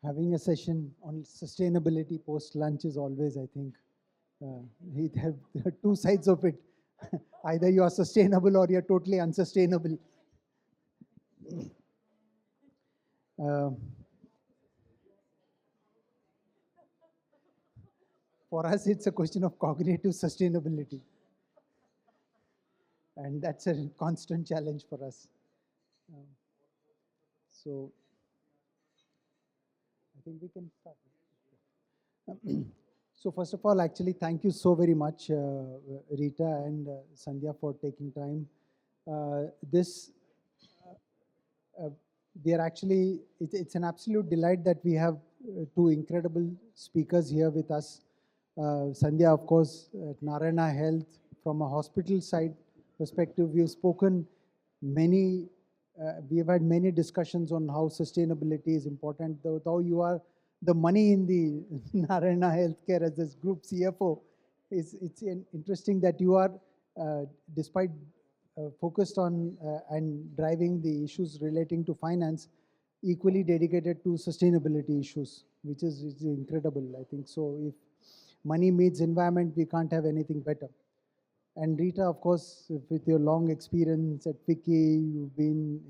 Having a session on sustainability post lunch is always, I think, there are two sides of it. Either you are sustainable or you're totally unsustainable. Uh, for us, it's a question of cognitive sustainability. And that's a constant challenge for us. Um, so I think we can start. So first of all, actually, thank you so very much, Rita and Sandhya, for taking time. This uh, we are actually, it's an absolute delight that we have two incredible speakers here with us. Sandhya, of course, at Narayana Health, from a hospital side perspective, we've spoken many, we have had many discussions on how sustainability is important, though you are the money in the Narayana Healthcare as this group CFO. It's interesting that you are, despite focused on and driving the issues relating to finance, equally dedicated to sustainability issues, which is incredible, I think. So if money meets environment, we can't have anything better. And Rita, of course, with your long experience at Vicky, you've been,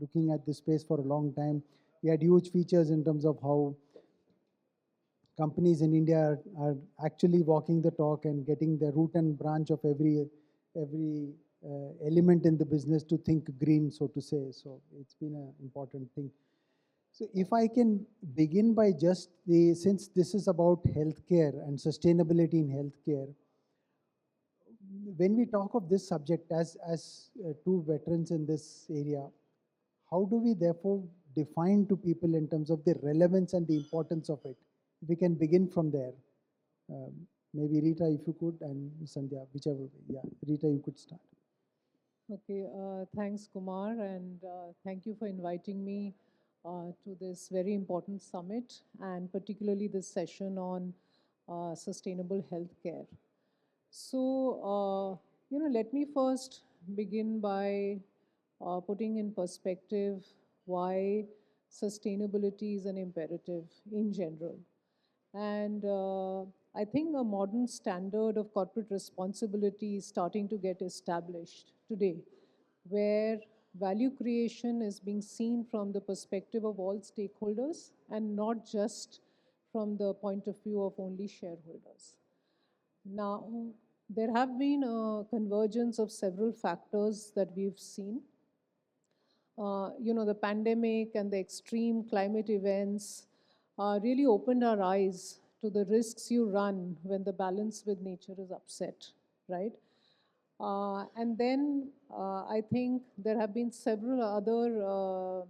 looking at this space for a long time. You had huge features in terms of how companies in India are actually walking the talk and getting the root and branch of every element in the business to think green, so to say. So it's been an important thing. So if I can begin by just since this is about healthcare and sustainability in healthcare, when we talk of this subject as two veterans in this area, how do we therefore define to people in terms of the relevance and the importance of it? We can begin from there. Maybe Rita, if you could, and Sandhya, whichever way. Yeah, Rita, you could start. Okay, thanks, Kumar, and thank you for inviting me to this very important summit, and particularly this session on sustainable healthcare. So, let me first begin by putting in perspective why sustainability is an imperative in general. And I think a modern standard of corporate responsibility is starting to get established today, where value creation is being seen from the perspective of all stakeholders and not just from the point of view of only shareholders. Now, there have been a convergence of several factors that we've seen. The pandemic and the extreme climate events really opened our eyes to the risks you run when the balance with nature is upset, right? And then I think there have been several other,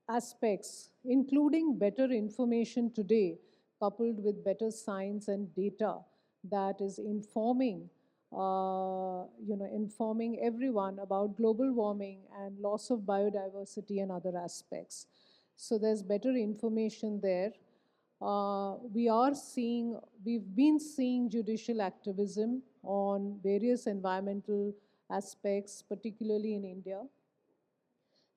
aspects, including better information today, coupled with better science and data that is informing everyone about global warming and loss of biodiversity and other aspects. So there's better information there. We've been seeing judicial activism on various environmental aspects, particularly in India.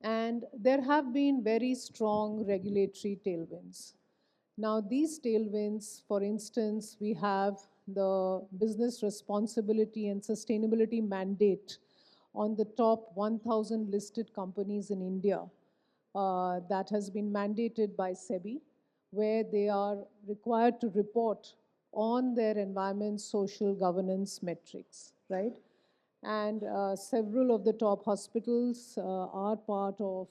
And there have been very strong regulatory tailwinds. Now, these tailwinds, for instance, we have the business responsibility and sustainability mandate on the top 1,000 listed companies in India that has been mandated by SEBI, where they are required to report on their environment, social governance metrics, right? And several of the top hospitals are part of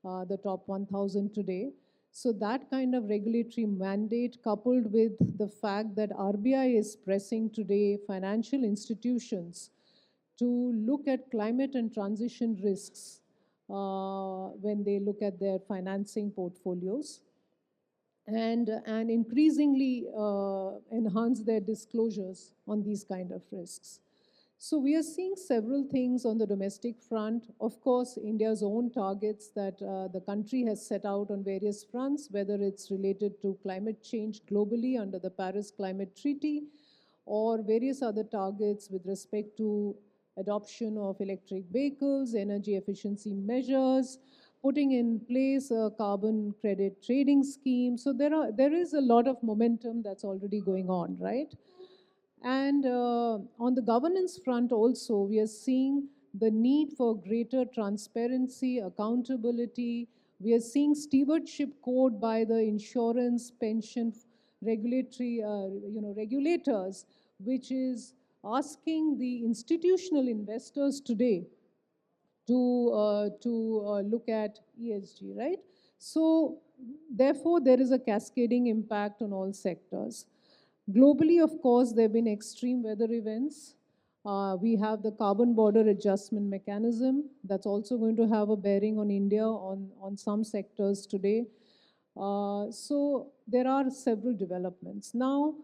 the top 1,000 today. So that kind of regulatory mandate, coupled with the fact that RBI is pressing today financial institutions to look at climate and transition risks when they look at their financing portfolios, and increasingly enhance their disclosures on these kind of risks. So we are seeing several things on the domestic front. Of course, India's own targets that the country has set out on various fronts, whether it's related to climate change globally under the Paris Climate Treaty, or various other targets with respect to adoption of electric vehicles, energy efficiency measures, putting in place a carbon credit trading scheme. So there is a lot of momentum that's already going on, right? And on the governance front also, we are seeing the need for greater transparency, accountability. We are seeing stewardship code by the insurance, pension, regulatory, regulators, which is asking the institutional investors today to look at ESG, right? So therefore, there is a cascading impact on all sectors. Globally, of course, there have been extreme weather events. We have the carbon border adjustment mechanism that's also going to have a bearing on India on some sectors today. So there are several developments. Now,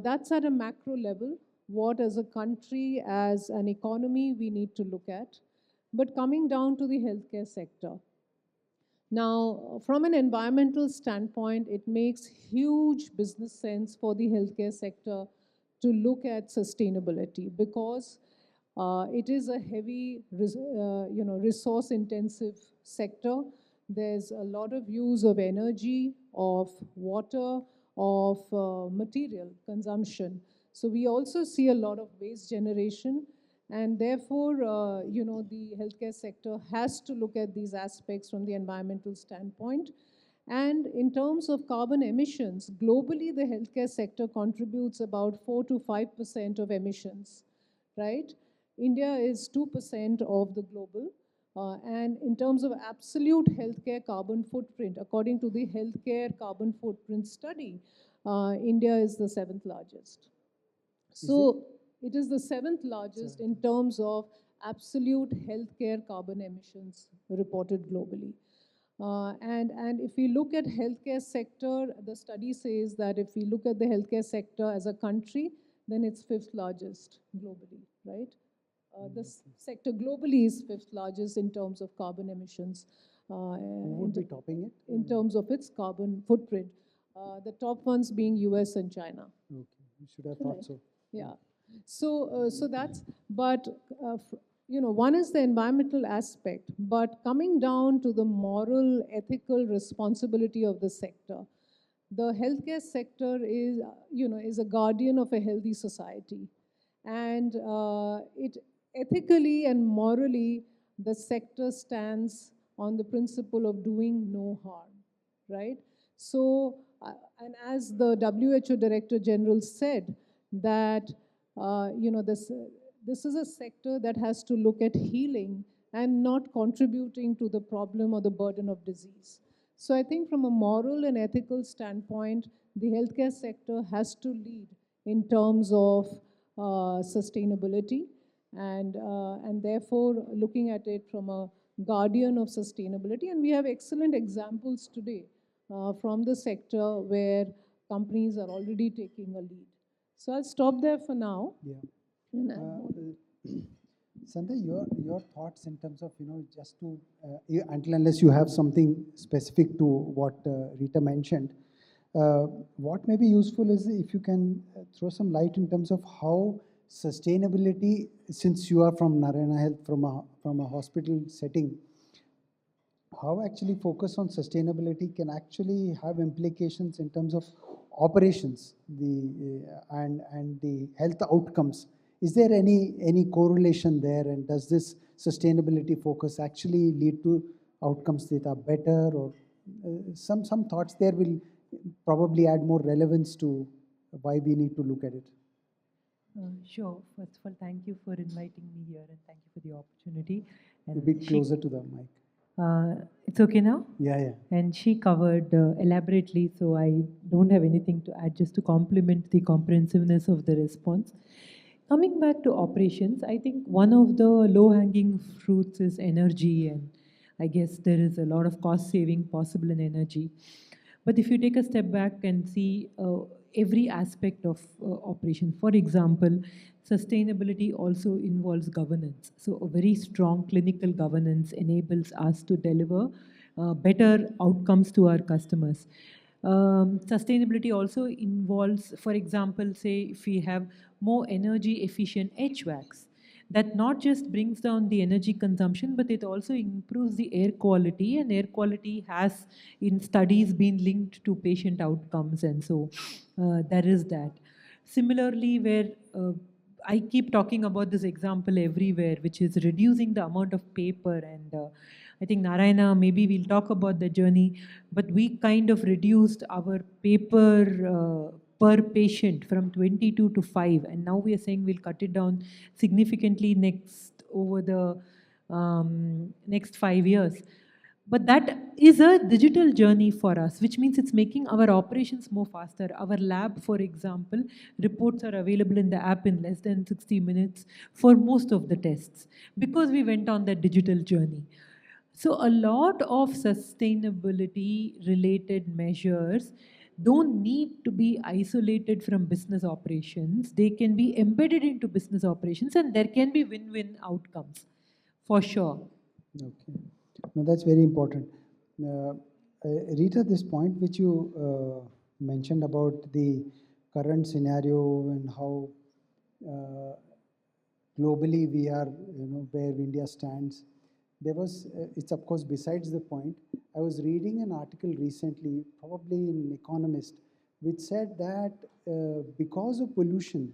that's at a macro level, what as a country, as an economy, we need to look at. But coming down to the healthcare sector. Now, from an environmental standpoint, it makes huge business sense for the healthcare sector to look at sustainability because it is a heavy, resource intensive sector. There's a lot of use of energy, of water, of material consumption. So we also see a lot of waste generation, and therefore, the healthcare sector has to look at these aspects from the environmental standpoint. And in terms of carbon emissions, globally, the healthcare sector contributes about 4 to 5% of emissions, right? India is 2% of the global. And in terms of absolute healthcare carbon footprint, according to the Healthcare Carbon Footprint Study, India is the seventh largest. So it is the seventh largest in terms of absolute healthcare carbon emissions reported globally. And if we look at healthcare sector, the study says that if we look at the healthcare sector as a country, then it's fifth largest globally, right? This sector globally is fifth largest in terms of carbon emissions. Who would be topping it? In terms of its carbon footprint. The top ones being US and China. Okay, you should have thought so. Yeah. So that's, but, one is the environmental aspect, but coming down to the moral, ethical responsibility of the sector. The healthcare sector is a guardian of a healthy society. And it ethically and morally, the sector stands on the principle of doing no harm, right? So, and as the WHO Director General said, that this is a sector that has to look at healing and not contributing to the problem or the burden of disease. So I think from a moral and ethical standpoint, the healthcare sector has to lead in terms of sustainability, and therefore looking at it from a guardian of sustainability. And we have excellent examples today from the sector where companies are already taking a lead. So I'll stop there for now. Yeah. Sandhya, your thoughts in terms of, just to, until unless you have something specific to what Rita mentioned, what may be useful is if you can throw some light in terms of how sustainability, since you are from Narayana Health, from a hospital setting, how actually focus on sustainability can actually have implications in terms of operations, and the health outcomes. Is there any correlation there, and does this sustainability focus actually lead to outcomes that are better, or some thoughts there will probably add more relevance to why we need to look at it? Sure. First of all, thank you for inviting me here, and thank you for the opportunity. And a bit closer to the mic. It's okay now? Yeah. And she covered elaborately, so I don't have anything to add, just to complement the comprehensiveness of the response. Coming back to operations, I think one of the low-hanging fruits is energy, and I guess there is a lot of cost saving possible in energy. But if you take a step back and see every aspect of operation, for example, sustainability also involves governance. So a very strong clinical governance enables us to deliver better outcomes to our customers. Sustainability also involves, for example, say if we have more energy efficient HVACs, that not just brings down the energy consumption, but it also improves the air quality, and air quality has in studies been linked to patient outcomes, and so there is that. Similarly, where I keep talking about this example everywhere, which is reducing the amount of paper. And I think Narayana, maybe we'll talk about the journey, but we kind of reduced our paper per patient from 22 to 5, and now we are saying we'll cut it down significantly next over the next 5 years. But that is a digital journey for us, which means it's making our operations more faster. Our lab, for example, reports are available in the app in less than 60 minutes for most of the tests because we went on that digital journey. So, a lot of sustainability related measures don't need to be isolated from business operations. They can be embedded into business operations, and there can be win win outcomes for sure. Okay. No, that's very important. Uh, Rita, this point which you mentioned about the current scenario and how uh, globally we are, where India stands. There was, it's of course besides the point. I was reading an article recently, probably in Economist, which said that because of pollution,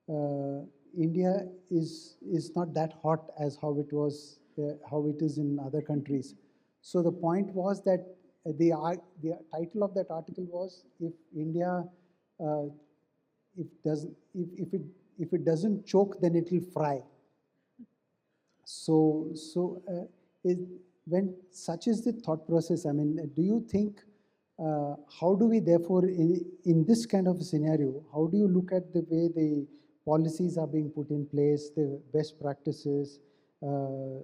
uh, India is not that hot as how it is in other countries. So the point was that the title of that article was if India uh, if it doesn't choke, then it will fry. Is, when such is the thought process, I mean, do you think, how do we therefore, in this kind of a scenario, how do you look at the way the policies are being put in place, the best practices? Uh,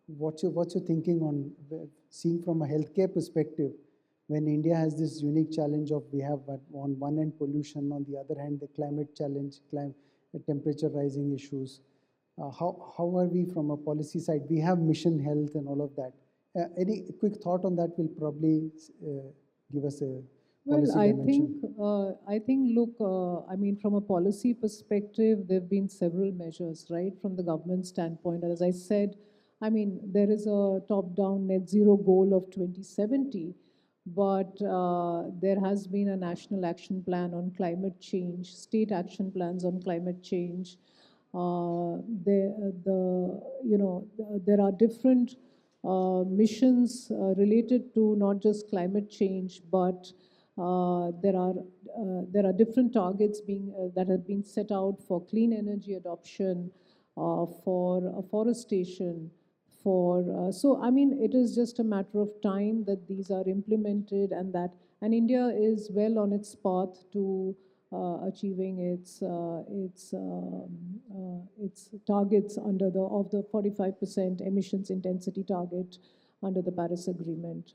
what's your thinking on seeing from a healthcare perspective when India has this unique challenge of we have on one end pollution, on the other hand the climate challenge, the temperature rising issues. How are we from a policy side? We have mission health and all of that. Any quick thought on that will probably give us a Well, policy dimension. I think, look, I mean, from a policy perspective, there have been several measures, right, from the government standpoint. And as I said, I mean, there is a top-down net zero goal of 2070, but there has been a national action plan on climate change, state action plans on climate change. There are different missions related to not just climate change, but there are different targets being that have been set out for clean energy adoption, for afforestation, for so I mean it is just a matter of time that these are implemented, and India is well on its path to achieving its targets under the 45% emissions intensity target under the Paris Agreement.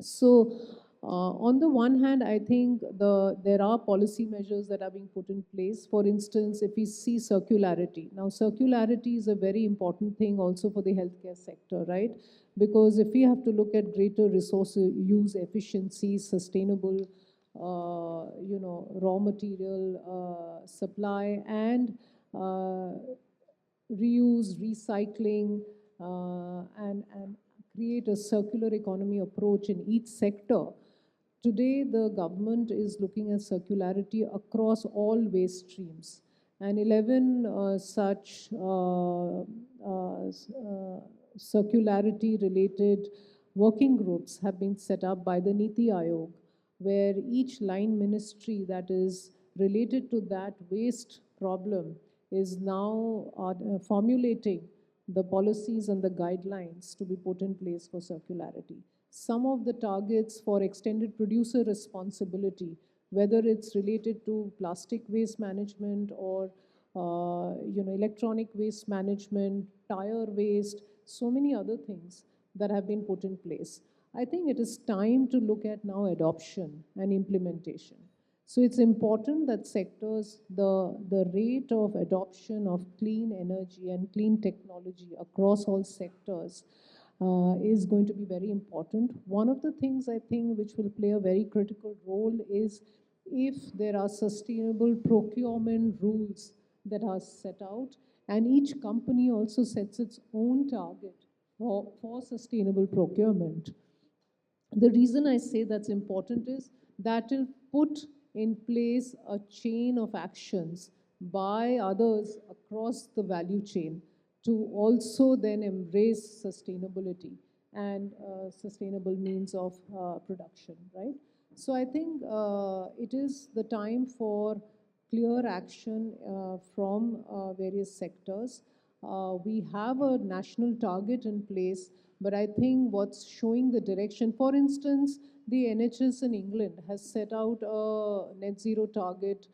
So, on the one hand, I think there are policy measures that are being put in place. For instance, if we see circularity. Now, circularity is a very important thing also for the healthcare sector, right? Because if we have to look at greater resource use efficiency, sustainable, raw material supply, and reuse, recycling, and create a circular economy approach in each sector. Today, the government is looking at circularity across all waste streams, and 11 such circularity related working groups have been set up by the Niti Aayog, where each line ministry that is related to that waste problem is now formulating the policies and the guidelines to be put in place for circularity. Some of the targets for extended producer responsibility, whether it's related to plastic waste management or electronic waste management, tire waste, so many other things that have been put in place. I think it is time to look at now adoption and implementation. So it's important that sectors, the rate of adoption of clean energy and clean technology across all sectors is going to be very important. One of the things I think which will play a very critical role is if there are sustainable procurement rules that are set out, and each company also sets its own target for sustainable procurement. The reason I say that's important is that will put in place a chain of actions by others across the value chain to also then embrace sustainability and sustainable means of production, right? So I think it is the time for clear action from various sectors. We have a national target in place, but I think what's showing the direction, for instance, the NHS in England has set out a net zero target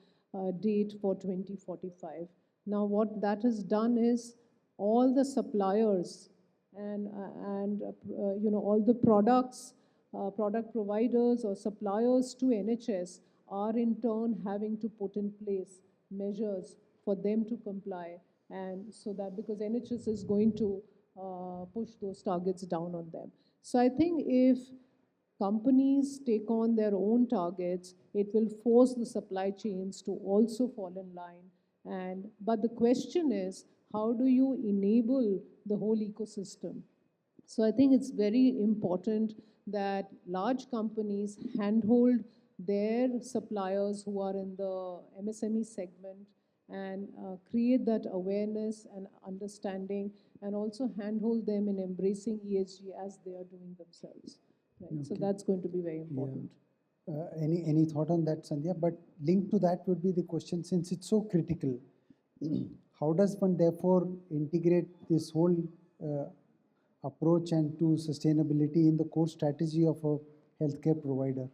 date for 2045. Now, what that has done is all the suppliers and all the product providers or suppliers to NHS are in turn having to put in place measures for them to comply, and so that because NHS is going to push those targets down on them. So I think if companies take on their own targets, it will force the supply chains to also fall in line. And but the question is, how do you enable the whole ecosystem? So I think it's very important that large companies handhold their suppliers who are in the MSME segment and create that awareness and understanding, and also handhold them in embracing ESG as they are doing themselves. Right? So Okay. that's going to be very important. Any thought on that, Sandhya? But linked to that would be the question, since it's so critical, how does one therefore integrate this whole approach and to sustainability in the core strategy of a healthcare provider?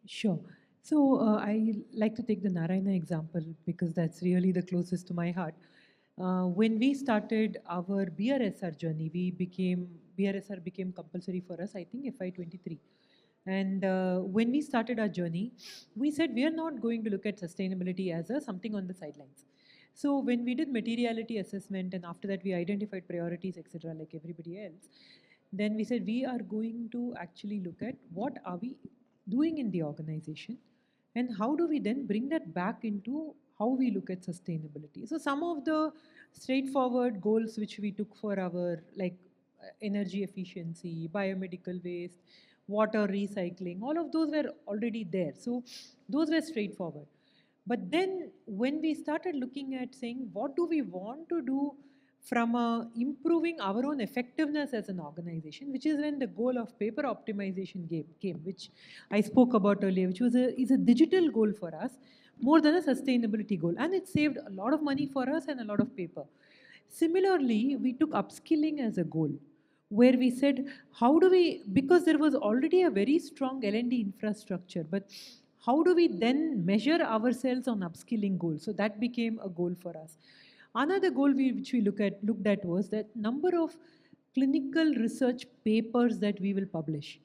Sure. So I like to take the Narayana example because that's really the closest to my heart. When we started our BRSR journey, BRSR became compulsory for us, I think FY23. And when we started our journey, we said we are not going to look at sustainability as a something on the sidelines. So when we did materiality assessment, and after that we identified priorities, etc., like everybody else, then we said we are going to actually look at what are we doing in the organization, and how do we then bring that back into how we look at sustainability. So some of the straightforward goals which we took for our energy efficiency, biomedical waste, water recycling, all of those were already there. So those were straightforward. But then when we started looking at saying what do we want to do from improving our own effectiveness as an organization, which is when the goal of paper optimization came, which I spoke about earlier, which is a digital goal for us more than a sustainability goal. And it saved a lot of money for us and a lot of paper. Similarly, we took upskilling as a goal, where we said, how do we, because there was already a very strong L&D infrastructure, but how do we then measure ourselves on upskilling goals? So that became a goal for us. Another goal which we looked at was that number of clinical research papers that we will publish.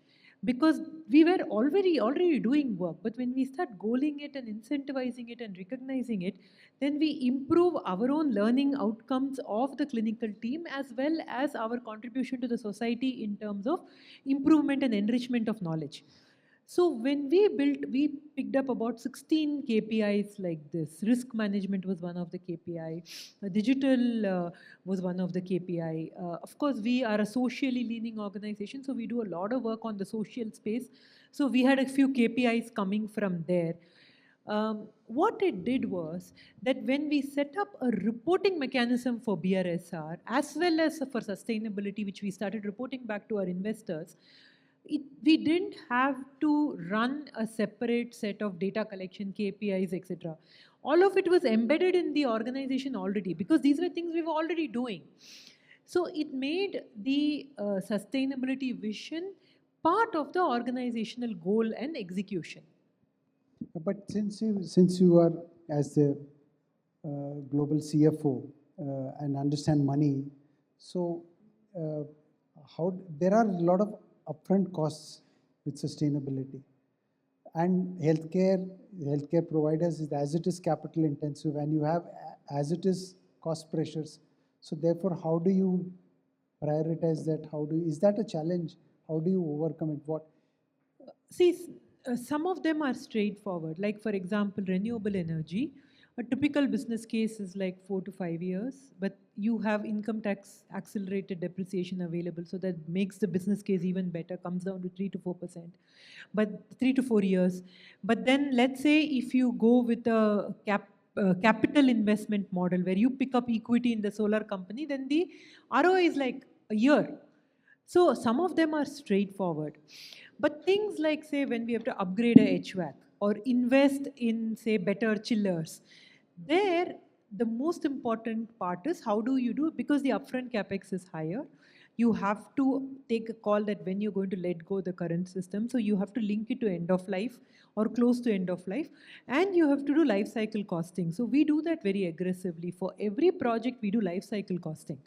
Because we were already doing work, but when we start goaling it and incentivizing it and recognizing it, then we improve our own learning outcomes of the clinical team as well as our contribution to the society in terms of improvement and enrichment of knowledge. So when we picked up about 16 KPIs like this. Risk management was one of the KPI. Digital was one of the KPI. Of course, we are a socially leaning organization, so we do a lot of work on the social space. So we had a few KPIs coming from there. What it did was that when we set up a reporting mechanism for BRSR as well as for sustainability, which we started reporting back to our investors, we didn't have to run a separate set of data collection, KPIs, etc. All of it was embedded in the organization already because these were things we were already doing. So it made the sustainability vision part of the organizational goal and execution. But since you are as the global CFO and understand money, so how there are a lot of upfront costs with sustainability, and healthcare providers is as it is capital intensive, and you have as it is cost pressures. So therefore, how do you prioritize that? Is that a challenge? How do you overcome it? See, some of them are straightforward. Like for example, renewable energy. A typical business case is like 4 to 5 years, but you have income tax accelerated depreciation available, so that makes the business case even better, comes down to 3 to 4%, but 3 to 4 years. But then let's say if you go with a capital investment model where you pick up equity in the solar company, then the ROI is like a year. So some of them are straightforward. But things like, say, when we have to upgrade a HVAC or invest in, say, better chillers, there the most important part is how do you do it? Because the upfront capex is higher. You have to take a call that when you're going to let go the current system. So you have to link it to end of life or close to end of life, and you have to do life cycle costing. So we do that very aggressively. For every project, we do life cycle costing.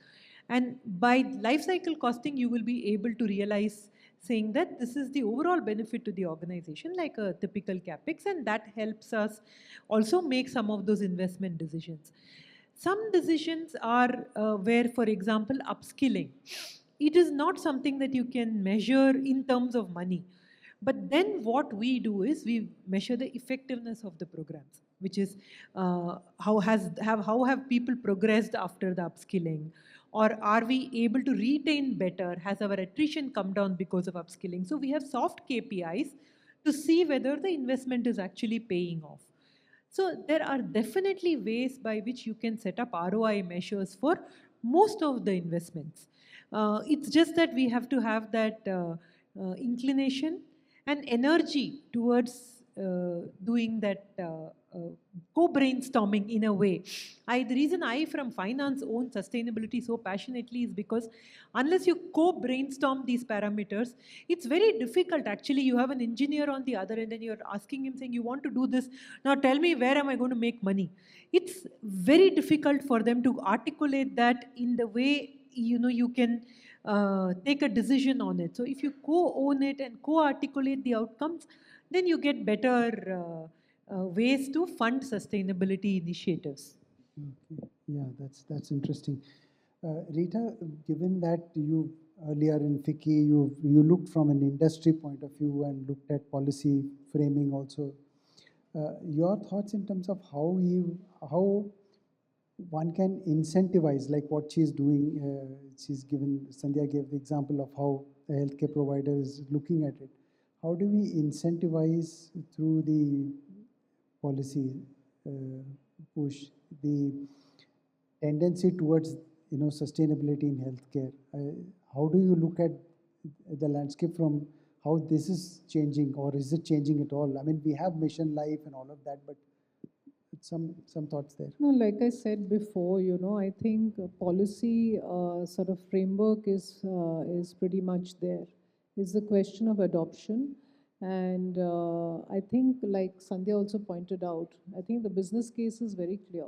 And by life cycle costing, you will be able to realize saying that this is the overall benefit to the organization, like a typical capex, and that helps us also make some of those investment decisions. Some decisions are where, for example, upskilling. It is not something that you can measure in terms of money. But then what we do is we measure the effectiveness of the programs, which is how have people progressed after the upskilling, or are we able to retain better? Has our attrition come down because of upskilling? So we have soft KPIs to see whether the investment is actually paying off. So there are definitely ways by which you can set up ROI measures for most of the investments. It's just that we have to have that inclination and energy towards doing that co-brainstorming in a way. The reason I from finance own sustainability so passionately is because unless you co-brainstorm these parameters, it's very difficult. Actually, you have an engineer on the other end and you're asking him saying, you want to do this, now tell me where am I going to make money? It's very difficult for them to articulate that in the way you can take a decision on it. So if you co-own it and co-articulate the outcomes, then you get better ways to fund sustainability initiatives. Okay. Yeah, that's interesting. Rita, given that you earlier in FICCI, you looked from an industry point of view and looked at policy framing also. Your thoughts in terms of how one can incentivize, like what she's doing. Sandhya gave the example of how the healthcare provider is looking at it. How do we incentivize through the policy push the tendency towards sustainability in healthcare? How do you look at the landscape from how this is changing, or is it changing at all? I mean, we have mission life and all of that, but some thoughts there. No, like I said before, I think policy sort of framework is pretty much there. It's the question of adoption, and I think, like Sandhya also pointed out, I think the business case is very clear.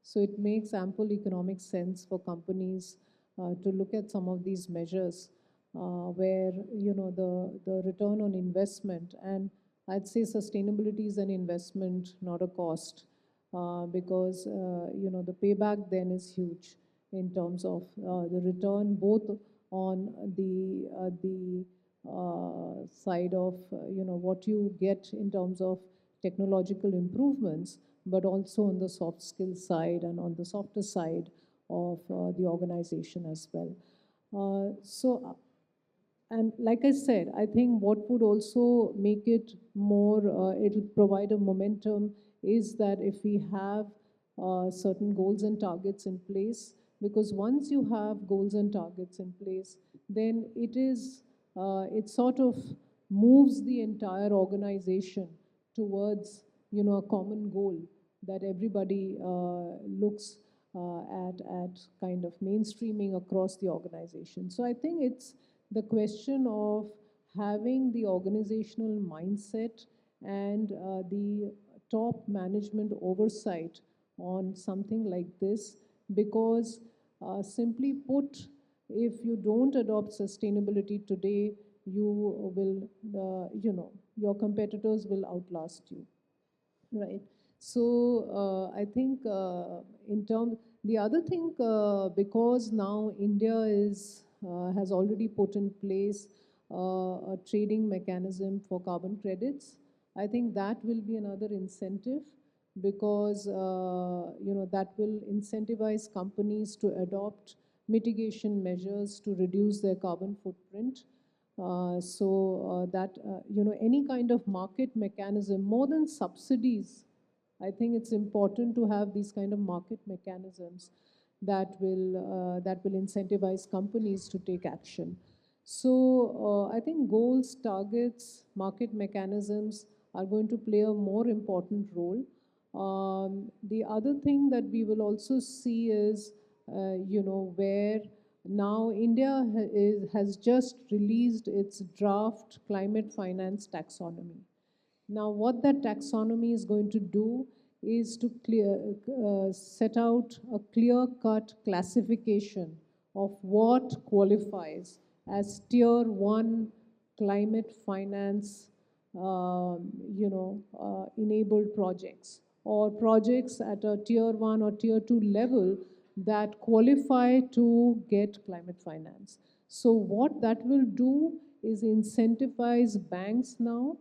So it makes ample economic sense for companies to look at some of these measures where the return on investment, and I'd say sustainability is an investment, not a cost, because the payback then is huge in terms of the return, both on the side of what you get in terms of technological improvements, but also on the soft skill side and on the softer side of the organization as well. And like I said, I think what would also make it more, it'll provide a momentum, is that if we have certain goals and targets in place, because once you have goals and targets in place, then it sort of moves the entire organization towards a common goal that everybody looks at kind of mainstreaming across the organization. So I think it's the question of having the organizational mindset and the top management oversight on something like this, because simply put, if you don't adopt sustainability today, you will, your competitors will outlast you, right? So I think the other thing, because now India has already put in place a trading mechanism for carbon credits, I think that will be another incentive because that will incentivize companies to adopt mitigation measures to reduce their carbon footprint. Any kind of market mechanism, more than subsidies, I think it's important to have these kind of market mechanisms that will incentivize companies to take action. So I think goals, targets, market mechanisms are going to play a more important role. The other thing that we will also see is, where now India has just released its draft climate finance taxonomy. Now, what that taxonomy is going to do is to set out a clear-cut classification of what qualifies as Tier 1 climate finance, enabled projects, or projects at a Tier 1 or Tier 2 level that qualify to get climate finance. So what that will do is incentivize banks now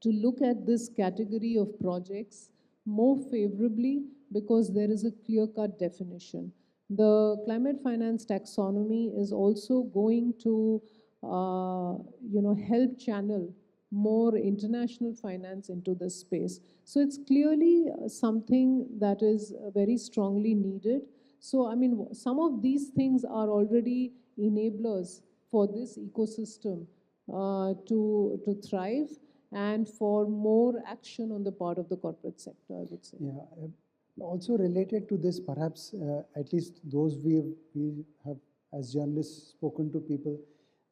to look at this category of projects more favorably, because there is a clear-cut definition. The climate finance taxonomy is also going to help channel more international finance into this space. So it's clearly something that is very strongly needed. So, I mean, some of these things are already enablers for this ecosystem to thrive, and for more action on the part of the corporate sector, I would say. Yeah. Also related to this, perhaps at least those we have as journalists spoken to people,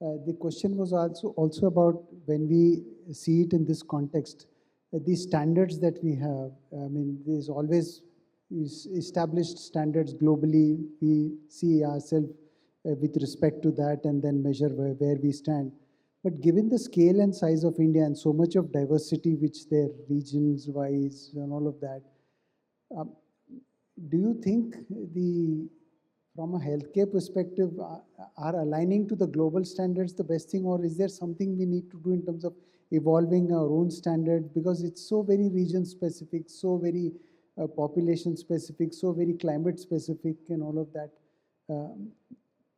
the question was also about, when we see it in this context, the standards that we have. I mean, there's always established standards globally. We see ourselves with respect to that and then measure where we stand. But given the scale and size of India and so much of diversity which there, regions-wise and all of that, do you think from a healthcare perspective, are aligning to the global standards the best thing, or is there something we need to do in terms of evolving our own standard? Because it's so very region-specific, so very population-specific, so very climate-specific and all of that.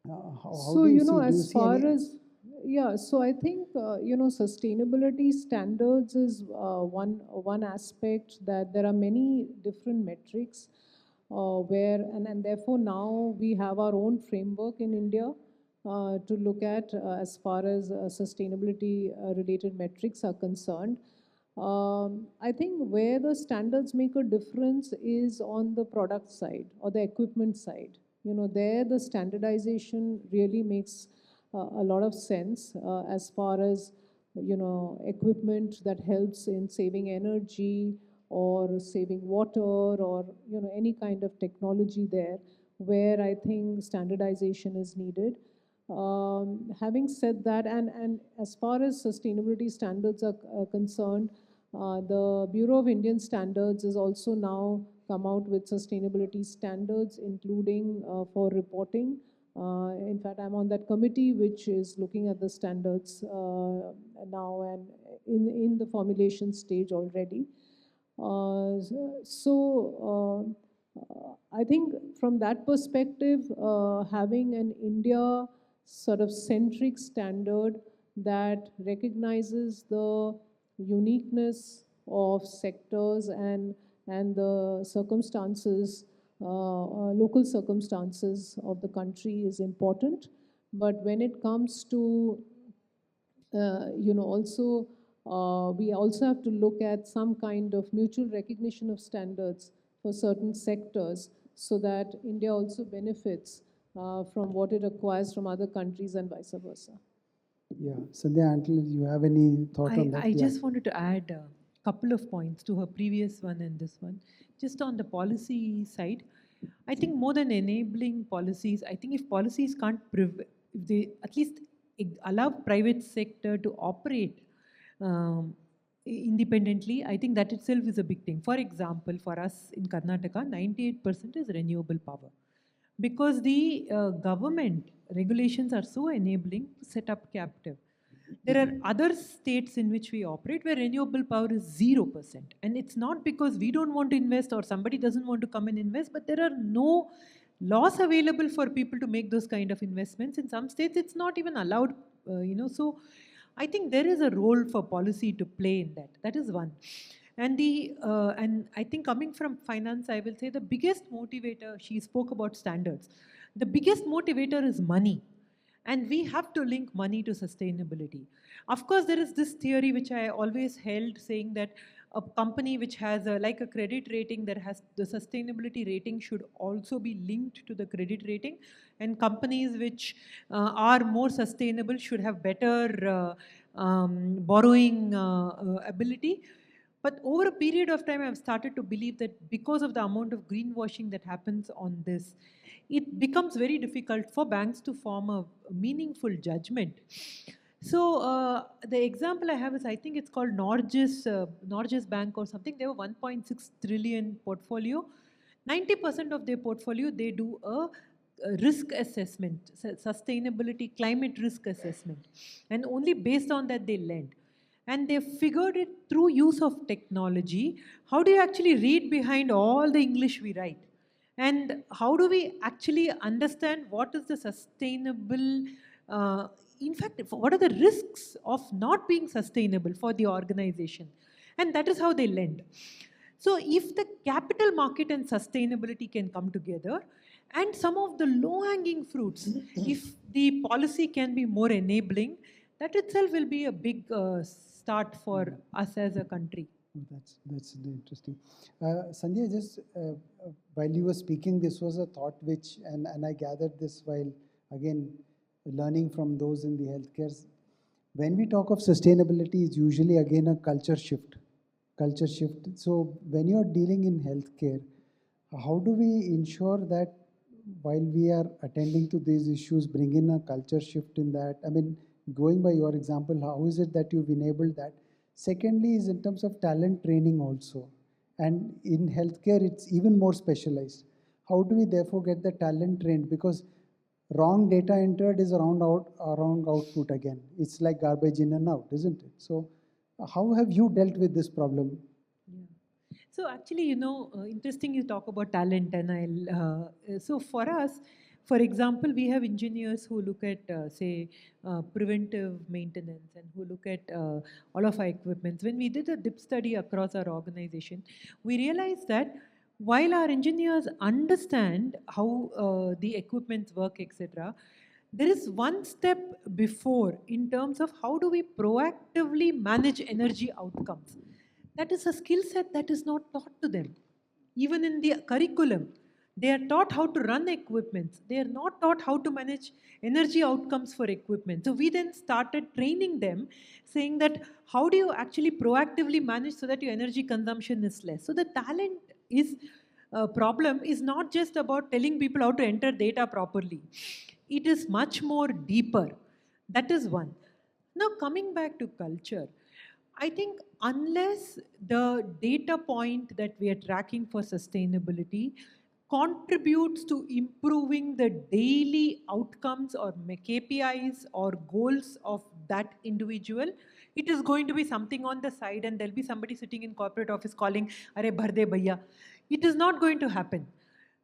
How So, do you see? as far as, yeah, so I think, sustainability standards is one aspect, that there are many different metrics and therefore now we have our own framework in India to look at as far as sustainability related metrics are concerned. I think where the standards make a difference is on the product side or the equipment side. There the standardization really makes a lot of sense as far as, equipment that helps in saving energy or saving water, or, any kind of technology there, where I think standardization is needed. Having said that, and as far as sustainability standards are concerned, the Bureau of Indian Standards has also now come out with sustainability standards, including for reporting. In fact, I'm on that committee which is looking at the standards now and in the formulation stage already. I think from that perspective, having an India sort of centric standard that recognizes the uniqueness of sectors and the circumstances, local circumstances of the country is important. But when it comes to, also, we also have to look at some kind of mutual recognition of standards for certain sectors, so that India also benefits from what it acquires from other countries and vice versa. Yeah, Sandhya, until you have any thought on that? I just wanted to add a couple of points to her previous one and this one. Just on the policy side, I think more than enabling policies, I think if policies can't if they at least allow private sector to operate independently, I think that itself is a big thing. For example, for us in Karnataka, 98% is renewable power, because the government regulations are so enabling to set up captive. There are other states in which we operate where renewable power is 0%. And it's not because we don't want to invest or somebody doesn't want to come and invest, but there are no laws available for people to make those kind of investments. In some states, it's not even allowed, So I think there is a role for policy to play in that. That is one. And I think coming from finance, I will say the biggest motivator, she spoke about standards. The biggest motivator is money. And we have to link money to sustainability. Of course, there is this theory which I always held saying that a company which has like a credit rating that has the sustainability rating should also be linked to the credit rating, and companies which are more sustainable should have better borrowing ability. But over a period of time, I've started to believe that because of the amount of greenwashing that happens on this, it becomes very difficult for banks to form a meaningful judgment. So the example I have is, I think it's called Norges Bank or something. They have a 1.6 trillion portfolio. 90% of their portfolio, they do a risk assessment, sustainability, climate risk assessment. And only based on that they lend. And they figured it through use of technology. How do you actually read behind all the English we write? And how do we actually understand what is the sustainable, in fact, what are the risks of not being sustainable for the organization? And that is how they lend. So if the capital market and sustainability can come together, and some of the low-hanging fruits, if the policy can be more enabling, that itself will be a big start for us as a country. Oh, that's interesting. Sandhya, just while you were speaking, this was a thought which, and I gathered this while, again, learning from those in the healthcare. When we talk of sustainability, it's usually, again, a culture shift. Culture shift. So when you're dealing in healthcare, how do we ensure that while we are attending to these issues, bring in a culture shift in that? I mean, going by your example, how is it that you've enabled that? Secondly is in terms of talent training also. And in healthcare, it's even more specialized. How do we therefore get the talent trained? Because wrong data entered is wrong output again. It's like garbage in and out, isn't it? So how have you dealt with this problem? Yeah. So actually, interesting you talk about talent, and so for us, for example, we have engineers who look at, say, preventive maintenance and who look at all of our equipments. When we did a dip study across our organization, we realized that while our engineers understand how the equipments work, etc., there is one step before in terms of how do we proactively manage energy outcomes. That is a skill set that is not taught to them. Even in the curriculum, they are taught how to run equipments. They are not taught how to manage energy outcomes for equipment. So we then started training them, saying that how do you actually proactively manage so that your energy consumption is less. So the talent is problem is not just about telling people how to enter data properly. It is much more deeper. That is one. Now coming back to culture, I think unless the data point that we are tracking for sustainability contributes to improving the daily outcomes or KPIs or goals of that individual, it is going to be something on the side, and there'll be somebody sitting in corporate office calling, "Arey bhar de bhaiya." It is not going to happen.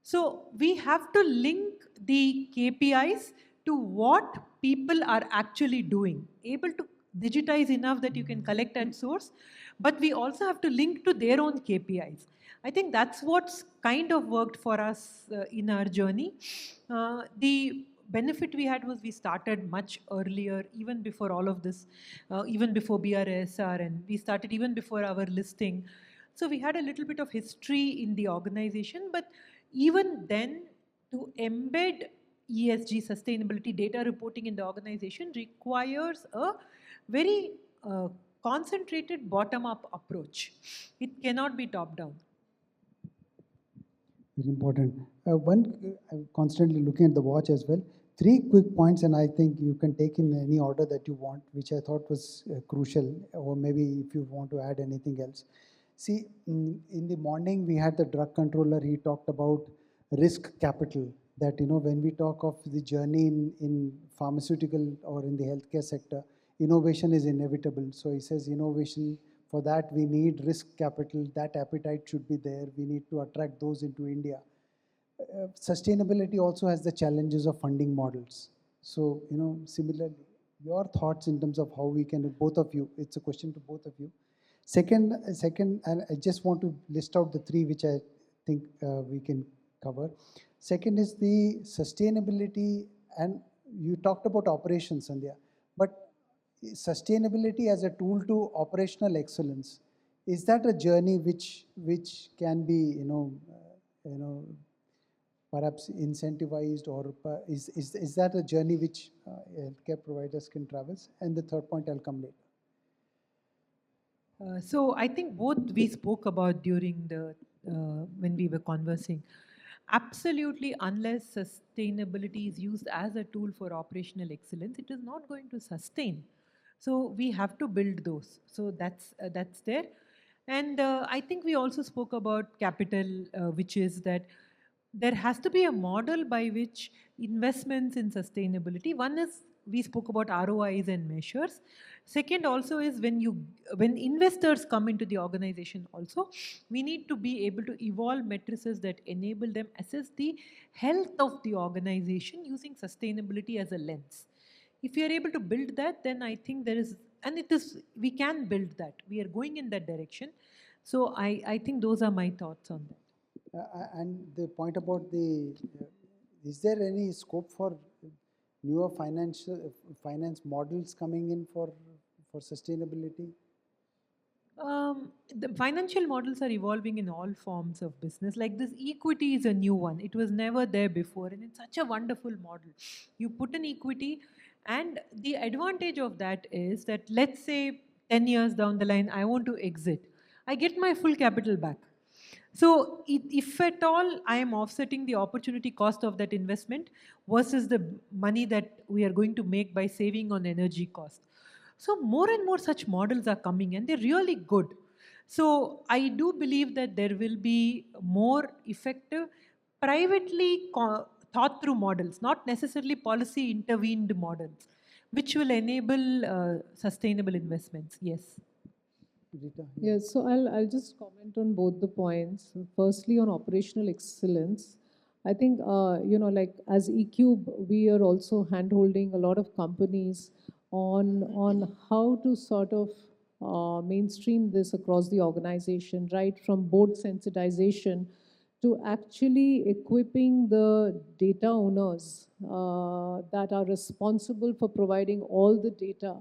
So we have to link the KPIs to what people are actually doing, able to digitize enough that you can collect and source, but we also have to link to their own KPIs. I think that's what's kind of worked for us in our journey. The benefit we had was we started much earlier, even before all of this, even before BRSR, and we started even before our listing. So we had a little bit of history in the organization, but even then, to embed ESG sustainability data reporting in the organization requires a very concentrated bottom-up approach. It cannot be top-down. Very important. I'm constantly looking at the watch as well. 3 quick points, and I think you can take in any order that you want, which I thought was crucial, or maybe if you want to add anything else. See, in the morning we had the drug controller. He talked about risk capital. That when we talk of the journey in pharmaceutical or in the healthcare sector, innovation is inevitable. So he says innovation, for that we need risk capital, that appetite should be there. We need to attract those into India. Sustainability also has the challenges of funding models. So, similarly, your thoughts in terms of how we can, both of you, it's a question to both of you. Second, and I just want to list out the three which I think we can cover. Second is the sustainability, and you talked about operations, Sandhya, but sustainability as a tool to operational excellence, is that a journey which can be, perhaps incentivized, or is that a journey which healthcare providers can traverse? And the third point, I'll come later. So I think both we spoke about during the when we were conversing. Absolutely, unless sustainability is used as a tool for operational excellence, it is not going to sustain. So we have to build those. So that's there, and I think we also spoke about capital, which is that there has to be a model by which investments in sustainability. One is we spoke about ROIs and measures. Second also is when investors come into the organization also, we need to be able to evolve matrices that enable them assess the health of the organization using sustainability as a lens. If we are able to build that, then I think there is, and it is, we can build that. We are going in that direction. So I think those are my thoughts on that. And the point about is there any scope for newer finance models coming in for sustainability? The financial models are evolving in all forms of business. Like this equity is a new one. It was never there before, and it's such a wonderful model. You put an equity, and the advantage of that is that, let's say 10 years down the line, I want to exit. I get my full capital back. So, if at all I am offsetting the opportunity cost of that investment versus the money that we are going to make by saving on energy cost. So, more and more such models are coming, and they're really good. So, I do believe that there will be more effective, privately thought through models, not necessarily policy intervened models, which will enable sustainable investments. Yes. Rita? Yes, so I'll just comment on both the points. Firstly, on operational excellence, I think like as ECube, we are also handholding a lot of companies on how to sort of mainstream this across the organization, right from board sensitization to actually equipping the data owners that are responsible for providing all the data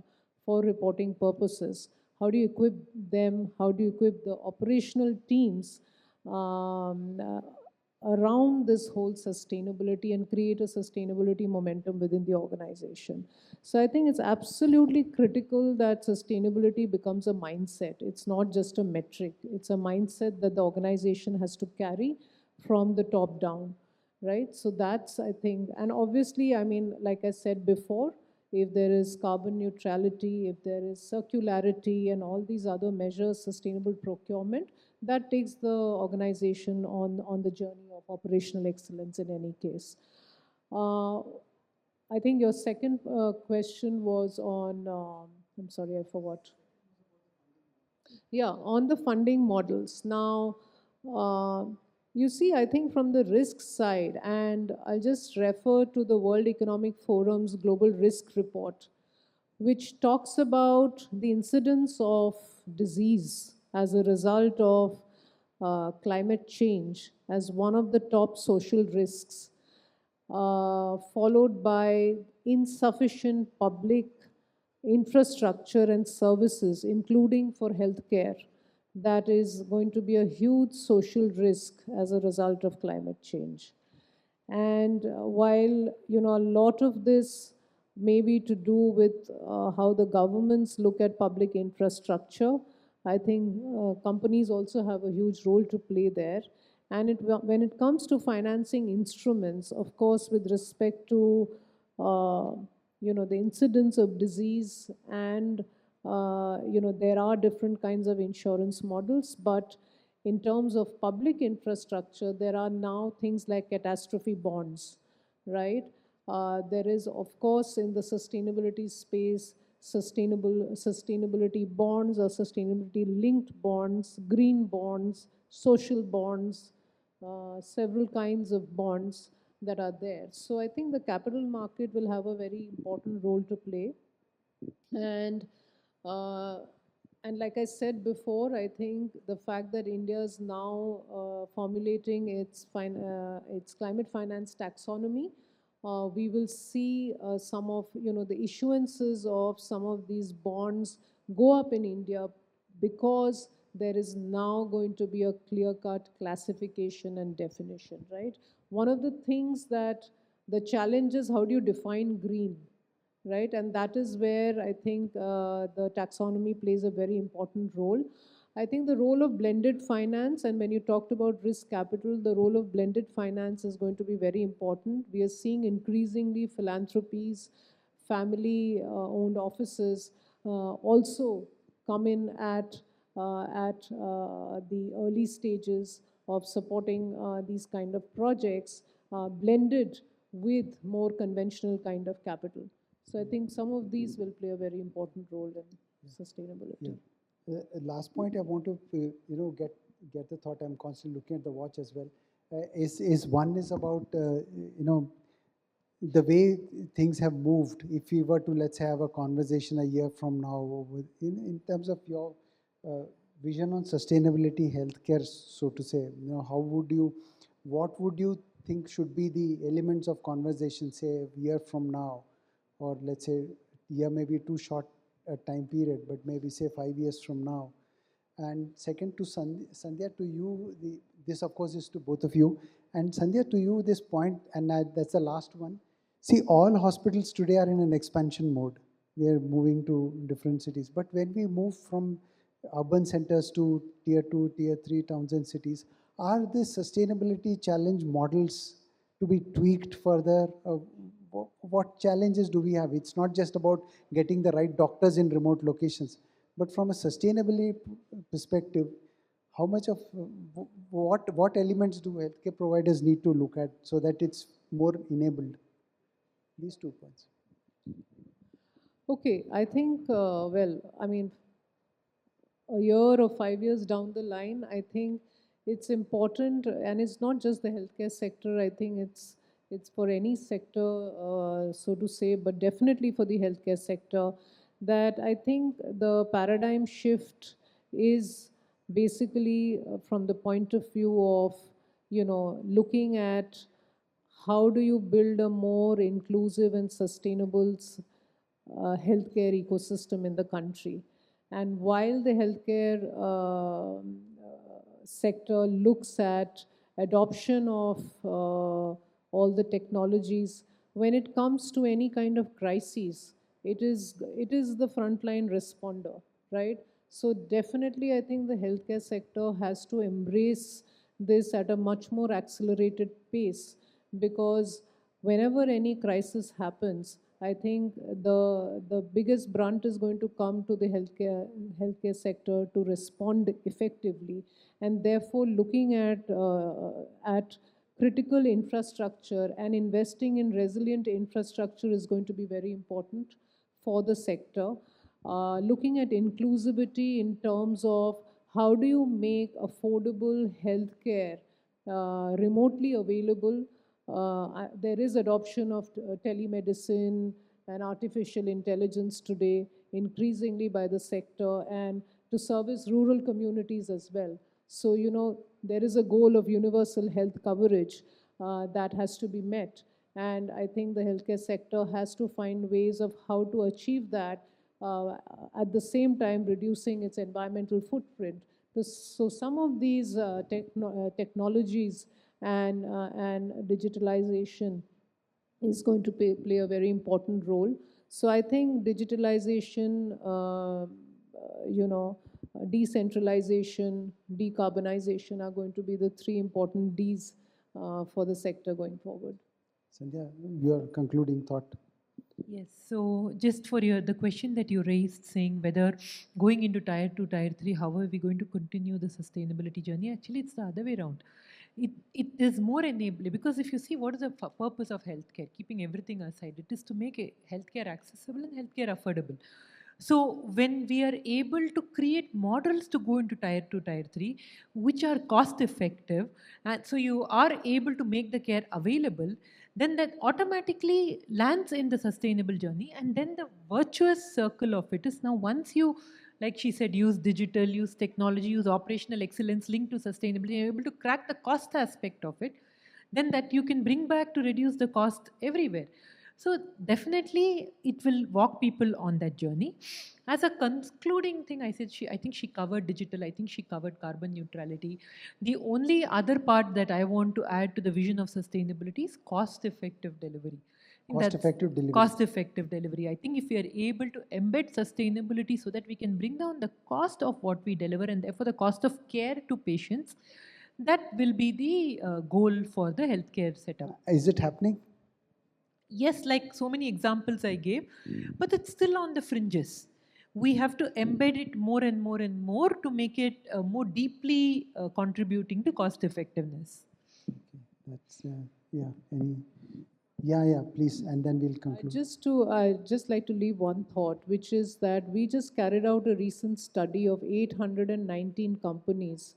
for reporting purposes. How do you equip them? How do you equip the operational teams around this whole sustainability and create a sustainability momentum within the organization? So I think it's absolutely critical that sustainability becomes a mindset. It's not just a metric. It's a mindset that the organization has to carry from the top down, right? So that's, I think, and obviously, I mean, like I said before, if there is carbon neutrality, if there is circularity and all these other measures, sustainable procurement, that takes the organization on the journey of operational excellence in any case. I think your second question was on, I'm sorry, I forgot. Yeah, on the funding models. Now, you see, I think from the risk side, and I'll just refer to the World Economic Forum's Global Risk Report, which talks about the incidence of disease as a result of climate change as one of the top social risks, followed by insufficient public infrastructure and services, including for healthcare. That is going to be a huge social risk as a result of climate change. And while a lot of this may be to do with how the governments look at public infrastructure, I think companies also have a huge role to play there. And when it comes to financing instruments, of course, with respect to the incidence of disease and there are different kinds of insurance models, but in terms of public infrastructure, there are now things like catastrophe bonds, right? There is, of course, in the sustainability space, sustainability bonds or sustainability linked bonds, green bonds, social bonds, several kinds of bonds that are there. So I think the capital market will have a very important role to play. And uh, and like I said before, I think the fact that India is now formulating its climate finance taxonomy, we will see some of the issuances of some of these bonds go up in India, because there is now going to be a clear-cut classification and definition, right? One of the things that the challenge is, how do you define green? Right? And that is where I think the taxonomy plays a very important role. I think the role of blended finance, and when you talked about risk capital, the role of blended finance is going to be very important. We are seeing increasingly philanthropies, family owned offices also come in at the early stages of supporting these kind of projects, blended with more conventional kind of capital. So I think some of these will play a very important role in sustainability. Last point I want to get the thought. I'm constantly looking at the watch as well. Is one is about the way things have moved. If we were to, let's say, have a conversation a year from now in terms of your vision on sustainability, healthcare, so to say, what would you think should be the elements of conversation, say, a year from now, or let's say year may be too short a time period, but maybe say 5 years from now. And second, to Sandhya, to you, this of course is to both of you. And Sandhya, to you, this point, and that's the last one. See, all hospitals today are in an expansion mode. They're moving to different cities. But when we move from urban centers to tier 2, tier 3 towns and cities, are the sustainability challenge models to be tweaked further? What challenges do we have? It's not just about getting the right doctors in remote locations, but from a sustainability perspective, how much of what elements do healthcare providers need to look at so that it's more enabled? These 2 points. Okay, I think, well, I mean, a year or 5 years down the line, I think it's important, and it's not just the healthcare sector. I think it's for any sector, so to say, but definitely for the healthcare sector, that I think the paradigm shift is basically from the point of view of looking at how do you build a more inclusive and sustainable healthcare ecosystem in the country. And while the healthcare sector looks at adoption of all the technologies, when it comes to any kind of crises, it is the frontline responder, right? So definitely, I think the healthcare sector has to embrace this at a much more accelerated pace, because whenever any crisis happens, I think the biggest brunt is going to come to the healthcare sector to respond effectively, and therefore looking at critical infrastructure and investing in resilient infrastructure is going to be very important for the sector. Looking at inclusivity in terms of how do you make affordable healthcare remotely available. There is adoption of telemedicine and artificial intelligence today increasingly by the sector, and to service rural communities as well. So, there is a goal of universal health coverage that has to be met. And I think the healthcare sector has to find ways of how to achieve that, at the same time reducing its environmental footprint. So some of these technologies and digitalization is going to play a very important role. So I think digitalization, decentralization, decarbonization are going to be the 3 important Ds for the sector going forward. Sandhya, your concluding thought. Yes, so just for the question that you raised, saying whether going into tier 2, tier 3, how are we going to continue the sustainability journey? Actually, it's the other way around. It is more enabling, because if you see what is the purpose of healthcare, keeping everything aside, it is to make healthcare accessible and healthcare affordable. So when we are able to create models to go into tier 2, tier 3, which are cost effective, and so you are able to make the care available, then that automatically lands in the sustainable journey. And then the virtuous circle of it is now once you, like she said, use digital, use technology, use operational excellence linked to sustainability, you're able to crack the cost aspect of it, then that you can bring back to reduce the cost everywhere. So definitely it will walk people on that journey. As a concluding thing, I think she covered digital, I think she covered carbon neutrality. The only other part that I want to add to the vision of sustainability is cost effective delivery. Cost-effective delivery. Cost effective delivery. I think if we are able to embed sustainability so that we can bring down the cost of what we deliver and therefore the cost of care to patients, that will be the goal for the healthcare setup. Is it happening? Yes, like so many examples I gave, but it's still on the fringes. We have to embed it more and more and more to make it more deeply contributing to cost effectiveness. Okay, that's yeah. Yeah, please, and then we'll conclude. I just like to leave one thought, which is that we just carried out a recent study of 819 companies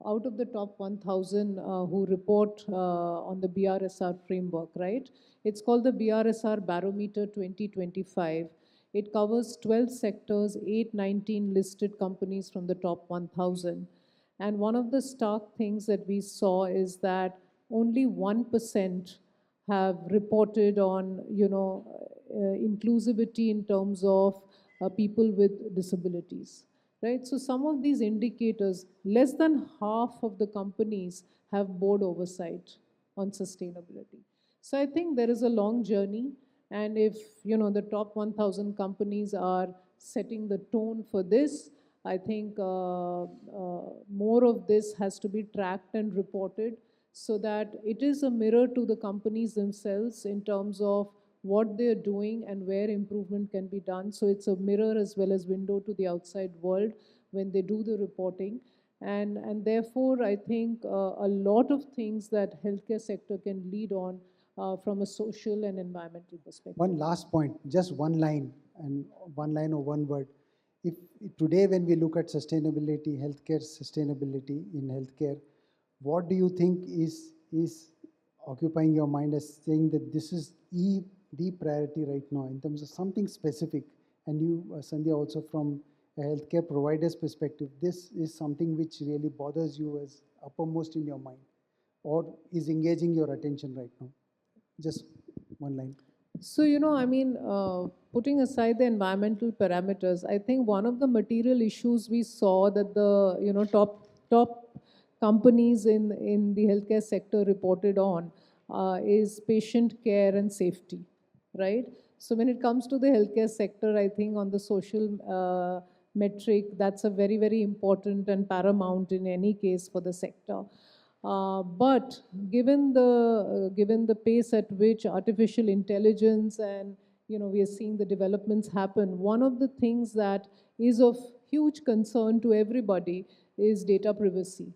out of the top 1,000 who report on the BRSR framework, right? It's called the BRSR Barometer 2025. It covers 12 sectors, 819 listed companies from the top 1,000. And one of the stark things that we saw is that only 1% have reported on, inclusivity in terms of people with disabilities, right? So some of these indicators, less than half of the companies have board oversight on sustainability. So I think there is a long journey, and if the top 1,000 companies are setting the tone for this, I think more of this has to be tracked and reported so that it is a mirror to the companies themselves in terms of what they're doing and where improvement can be done. So it's a mirror as well as window to the outside world when they do the reporting. And therefore, I think a lot of things that healthcare sector can lead on from a social and environmental perspective. One last point, just one line or one word. If today when we look at sustainability, healthcare sustainability in healthcare, what do you think is occupying your mind as saying that this is the priority right now in terms of something specific? And you, Sandhya, also from a healthcare provider's perspective, this is something which really bothers you as uppermost in your mind or is engaging your attention right now? Just one line. So, putting aside the environmental parameters, I think one of the material issues we saw that the, top companies in the healthcare sector reported on is patient care and safety, right? So when it comes to the healthcare sector, I think on the social metric, that's a very, very important and paramount in any case for the sector. But given the pace at which artificial intelligence and we are seeing the developments happen, one of the things that is of huge concern to everybody is data privacy,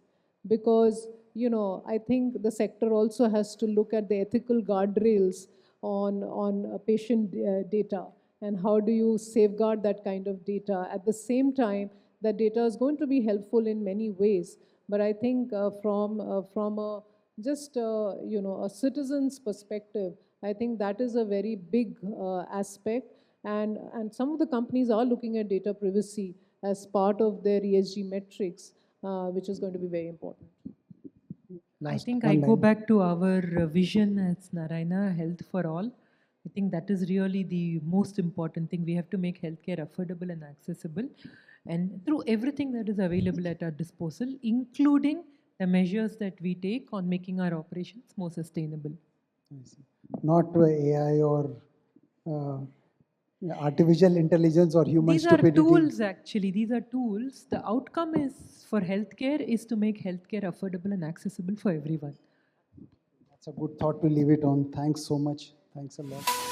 because I think the sector also has to look at the ethical guardrails on patient data and how do you safeguard that kind of data. At the same time, that data is going to be helpful in many ways. But I think from a just a citizen's perspective, I think that is a very big aspect, and some of the companies are looking at data privacy as part of their ESG metrics, which is going to be very important. I think I go back to our vision as Narayana, health for all. I think that is really the most important thing. We have to make healthcare affordable and accessible, and through everything that is available at our disposal, including the measures that we take on making our operations more sustainable. Not AI or artificial intelligence or human stupidity. These are tools, actually. These are tools. The outcome is for healthcare is to make healthcare affordable and accessible for everyone. That's a good thought to leave it on. Thanks so much. Thanks a lot.